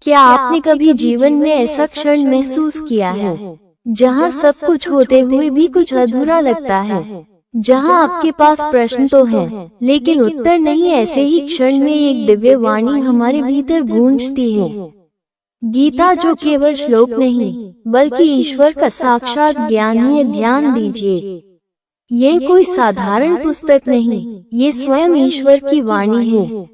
क्या आपने कभी जीवन में ऐसा क्षण महसूस किया है जहां सब कुछ होते हुए भी कुछ अधूरा लगता है, जहां आपके पास प्रश्न तो हैं, लेकिन उत्तर नहीं। ऐसे ही क्षण में एक दिव्य वाणी हमारे भीतर गूंजती है। गीता, जो केवल श्लोक नहीं बल्कि ईश्वर का साक्षात ज्ञान है। ध्यान दीजिए, ये कोई साधारण पुस्तक नहीं, ये स्वयं ईश्वर की वाणी है।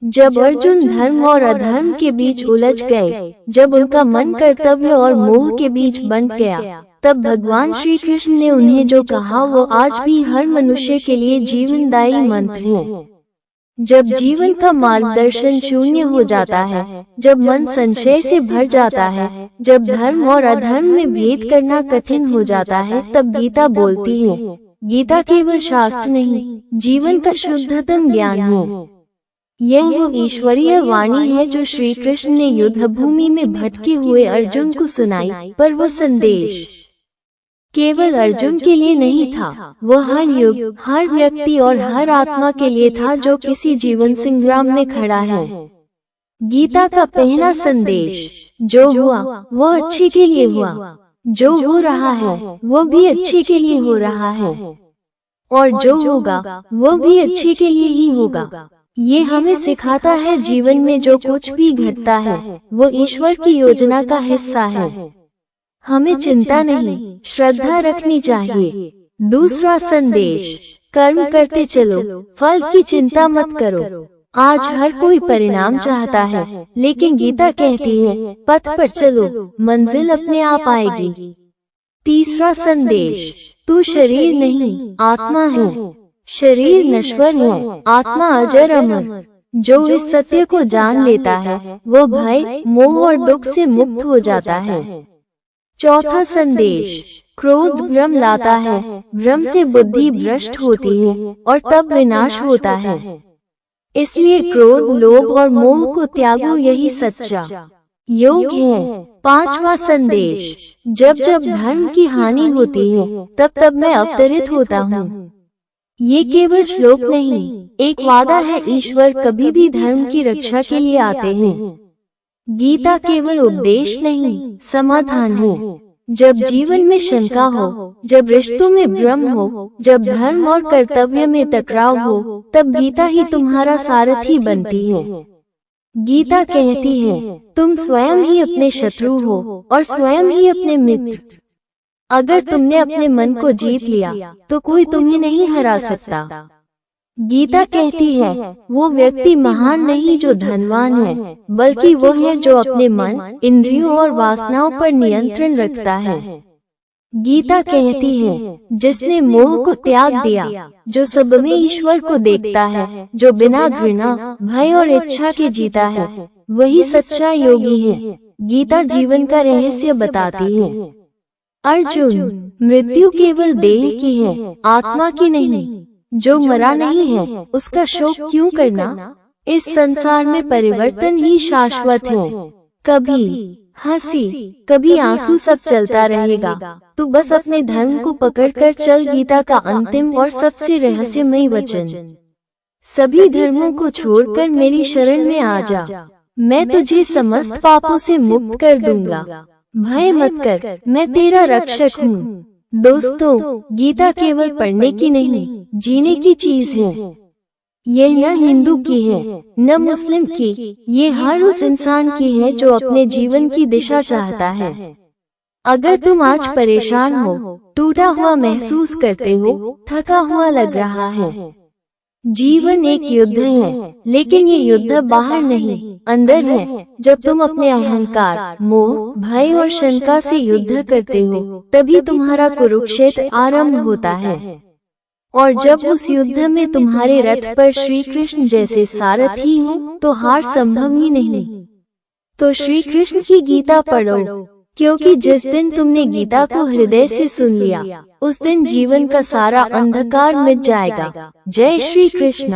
जब अर्जुन धर्म और अधर्म के बीच उलझ गए, जब उनका मन कर्तव्य और मोह के बीच बंध गया, तब भगवान श्री कृष्ण ने उन्हें जो कहा वो आज भी हर मनुष्य के लिए जीवनदायी मंत्र है। जब जीवन का मार्गदर्शन शून्य हो जाता है, जब मन संशय से भर जाता है, जब धर्म और अधर्म में भेद करना कठिन हो जाता है, तब गीता बोलती है। गीता केवल शास्त्र नहीं, जीवन का शुद्धतम ज्ञान है। यह वो ईश्वरीय वाणी है जो श्री कृष्ण ने युद्ध भूमि में भटके हुए अर्जुन को सुनाई। पर वो संदेश केवल अर्जुन के लिए नहीं था, वो हर युग, हर व्यक्ति और हर आत्मा के लिए था जो किसी जीवन संग्राम में खड़ा है। गीता का पहला संदेश, जो हुआ वो अच्छे के लिए हुआ, जो हो रहा है वो भी अच्छे के लिए हो रहा है, और जो होगा वो भी अच्छे के लिए ही होगा। ये हमें सिखाता है जीवन में जो कुछ भी घटता है वो ईश्वर की योजना का हिस्सा है। हमें चिंता नहीं, श्रद्धा रखनी चाहिए। दूसरा संदेश, कर्म करते चलो, फल की चिंता मत करो। आज हर कोई परिणाम चाहता है, लेकिन गीता कहती है पथ पर चलो, मंजिल अपने आप आएगी। तीसरा संदेश, तू शरीर नहीं आत्मा है। शरीर नश्वर है, आत्मा अजर अमर। जो इस सत्य को जान लेता है वो भय, मोह और दुख से मुक्त हो जाता है। चौथा संदेश, क्रोध भ्रम लाता है, भ्रम से बुद्धि भ्रष्ट होती है और तब विनाश होता है। इसलिए क्रोध, लोभ और मोह को त्यागो, यही सच्चा योग है। पांचवा संदेश, जब जब धर्म की हानि होती है तब तब मैं अवतरित होता हूँ। ये केवल श्लोक नहीं, एक वादा है। ईश्वर कभी भी धर्म की रक्षा के लिए आते हैं। गीता केवल उपदेश नहीं, समाधान है। जब जीवन में शंका हो, जब रिश्तों में भ्रम हो, जब धर्म और कर्तव्य में टकराव हो, तब गीता ही तुम्हारा सारथी बनती है। गीता कहती है तुम स्वयं ही अपने शत्रु हो और स्वयं ही अपने मित्र। अगर तुमने अपने मन को जीत लिया तो कोई तुम्हें नहीं हरा सकता। गीता कहती है वो व्यक्ति महान नहीं जो धनवान है, बल्कि वो है जो अपने मन, इंद्रियों और वासनाओं पर नियंत्रण रखता है। गीता कहती है जिसने मोह को त्याग दिया, जो सब में ईश्वर को देखता है, जो बिना घृणा, भय और इच्छा के जीता है, वही सच्चा योगी है। गीता जीवन का रहस्य बताती है। अर्जुन, मृत्यु केवल देह की है, आत्मा की नहीं। जो मरा नहीं है उसका शोक क्यों करना। इस संसार में परिवर्तन ही शाश्वत है। कभी हंसी, कभी आंसू, सब चलता रहेगा। तू बस अपने धर्म को पकड़कर चल। गीता का अंतिम और सबसे रहस्यमय वचन, सभी धर्मों को छोड़कर मेरी शरण में आ जा, मैं तुझे समस्त पापों से मुक्त कर दूंगा। भय मत कर, मैं तेरा रक्षक हूँ। दोस्तों, गीता केवल पढ़ने की नहीं, जीने की चीज है। ये न हिंदू की है, न मुस्लिम की, ये हर उस इंसान की है जो अपने जीवन की दिशा चाहता है। अगर तुम आज परेशान हो, टूटा हुआ महसूस करते हो, थका हुआ लग रहा है, जीवन एक युद्ध है, लेकिन ये युद्ध बाहर नहीं, अंदर है। जब तुम अपने अहंकार, मोह, भय और शंका से युद्ध करते हो, तभी तुम्हारा कुरुक्षेत्र आरंभ होता है। और जब उस युद्ध में तुम्हारे रथ पर श्री कृष्ण जैसे सारथी हो, तो हार संभव ही नहीं। तो श्री कृष्ण की गीता पढ़ो, क्योंकि जिस दिन तुमने गीता को हृदय से सुन लिया, उस दिन जीवन का सारा अंधकार मिट जाएगा। जय श्री कृष्ण।